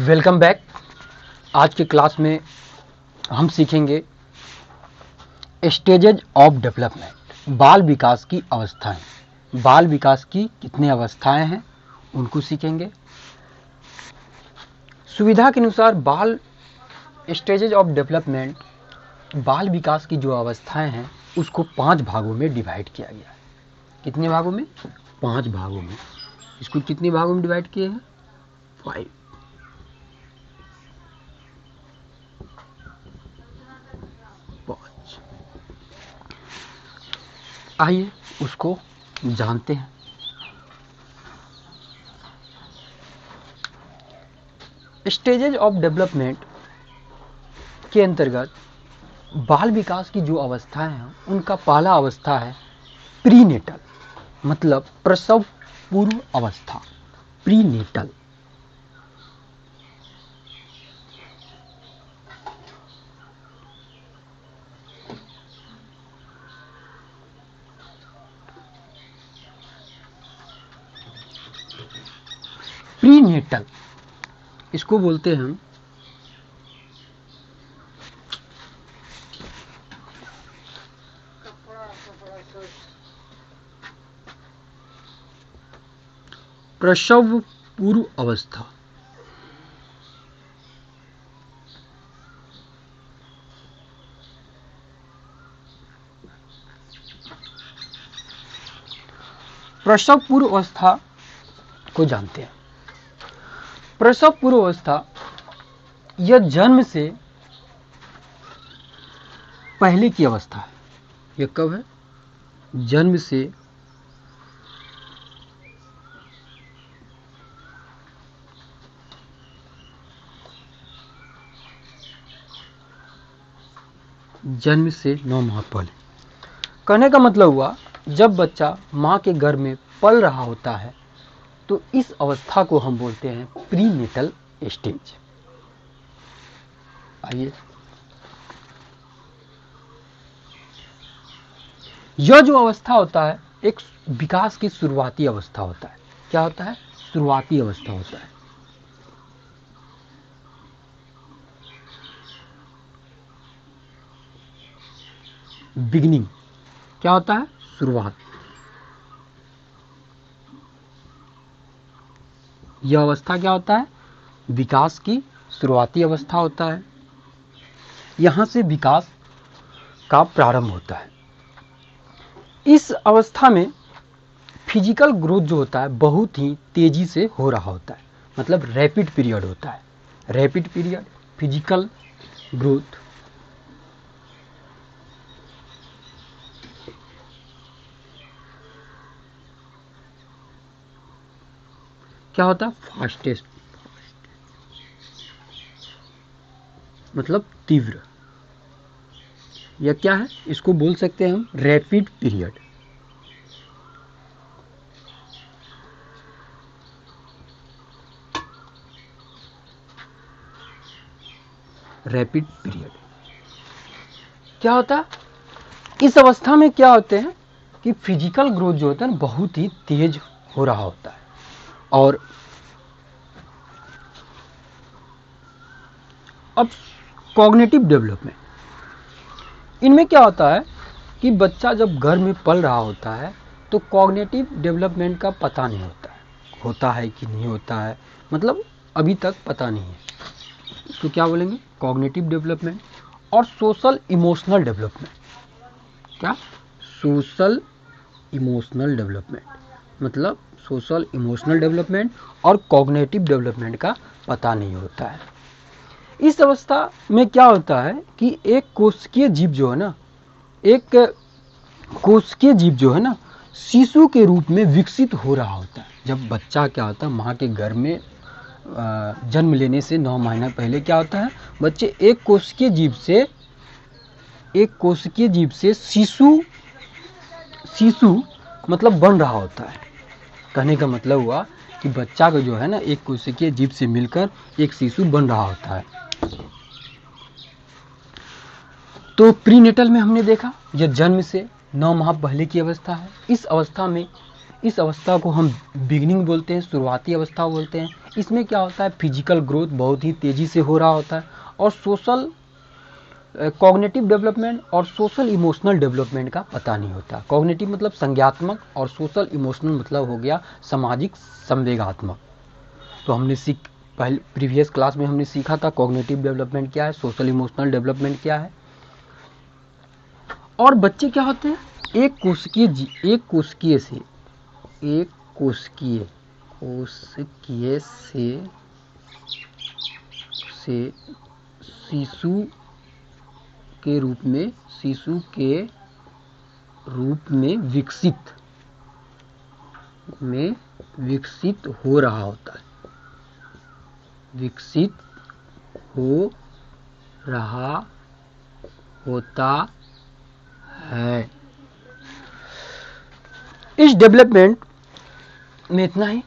Welcome back. आज की class में हम सीखेंगे स्टेजेज ऑफ डेवलपमेंट, बाल विकास की अवस्थाएं। बाल विकास की कितने अवस्थाएं हैं उनको सीखेंगे। सुविधा के अनुसार बाल स्टेजेज ऑफ डेवलपमेंट, बाल विकास की जो अवस्थाएं हैं उसको 5 भागों में डिवाइड किया गया है। कितने भागों में? 5 भागों में। इसको कितने भागों में डिवाइड किए हैं? 5। आइए उसको जानते हैं। स्टेजेज ऑफ डेवलपमेंट के अंतर्गत बाल विकास की जो अवस्थाएं हैं उनका पहला अवस्था है प्रीनेटल, मतलब प्रसव पूर्व अवस्था। प्रीनेटल। प्रीनेटल इसको बोलते हैं हम प्रसव पूर्व अवस्था। प्रसव पूर्व अवस्था को जानते हैं। प्रसव पूर्व अवस्था यह जन्म से पहले की अवस्था है। यह कब है? जन्म से जन्म से 9 माह पहले। कहने का मतलब हुआ जब बच्चा माँ के गर्भ में पल रहा होता है तो इस अवस्था को हम बोलते हैं प्रीनेटल स्टेज। आइए, यह जो अवस्था होता है एक विकास की शुरुआती अवस्था होता है। क्या होता है? शुरुआती अवस्था होता है। बिगिनिंग क्या होता है? शुरुआत। यह अवस्था क्या होता है? विकास की शुरुआती अवस्था होता है। यहां से विकास का प्रारंभ होता है। इस अवस्था में फिजिकल ग्रोथ जो होता है बहुत ही तेजी से हो रहा होता है, मतलब रैपिड पीरियड होता है। Rapid period, physical growth. क्या होता है? फास्टेस्ट, मतलब तीव्र। यह क्या है? इसको बोल सकते हैं हम रैपिड पीरियड। रैपिड पीरियड क्या होता है? इस अवस्था में क्या होते हैं कि फिजिकल ग्रोथ जो होता है बहुत ही तेज हो रहा होता है। और अब कॉग्निटिव डेवलपमेंट, इनमें क्या होता है कि बच्चा जब घर में पल रहा होता है तो कॉग्निटिव डेवलपमेंट का पता नहीं होता है कि नहीं होता है, मतलब अभी तक पता नहीं है। तो क्या बोलेंगे? Cognitive development. और सोशल इमोशनल डेवलपमेंट। क्या? सोशल इमोशनल डेवलपमेंट, मतलब सोशल इमोशनल डेवलपमेंट और कॉग्निटिव डेवलपमेंट का पता नहीं होता है। इस अवस्था में क्या होता है कि एक कोशिकीय जीव जो है ना, एक कोशिकीय जीव जो है ना शिशु के रूप में विकसित हो रहा होता है। जब बच्चा क्या होता है माँ के गर्भ में जन्म लेने से 9 महीना पहले क्या होता है, बच्चे एक कोशिकीय जीव से शिशु मतलब बन रहा होता है। कहने का मतलब हुआ कि बच्चा को जो है ना एक कोशिकीय जीव से मिलकर एक शिशु बन रहा होता है। तो प्रीनेटल में हमने देखा यह जन्म से 9 माह पहले की अवस्था है। इस अवस्था को हम बिगिनिंग बोलते हैं, शुरुआती अवस्था बोलते हैं। इसमें क्या होता है, फिजिकल ग्रोथ बहुत ही तेजी से हो रहा होता है, और सोशल कॉग्निटिव डेवलपमेंट और सोशल इमोशनल डेवलपमेंट का पता नहीं होता। कॉग्निटिव मतलब संज्ञात्मक, और सोशल इमोशनल मतलब हो गया सामाजिक संवेगात्मक। तो हमने पहले प्रीवियस क्लास में हमने सीखा था कॉग्निटिव डेवलपमेंट क्या है, सोशल इमोशनल डेवलपमेंट क्या है। और बच्चे क्या होते हैं, एक कोशिकीय से शिशु के रूप में विकसित हो रहा होता है, विकसित हो रहा होता है। इस डेवलपमेंट में इतना ही।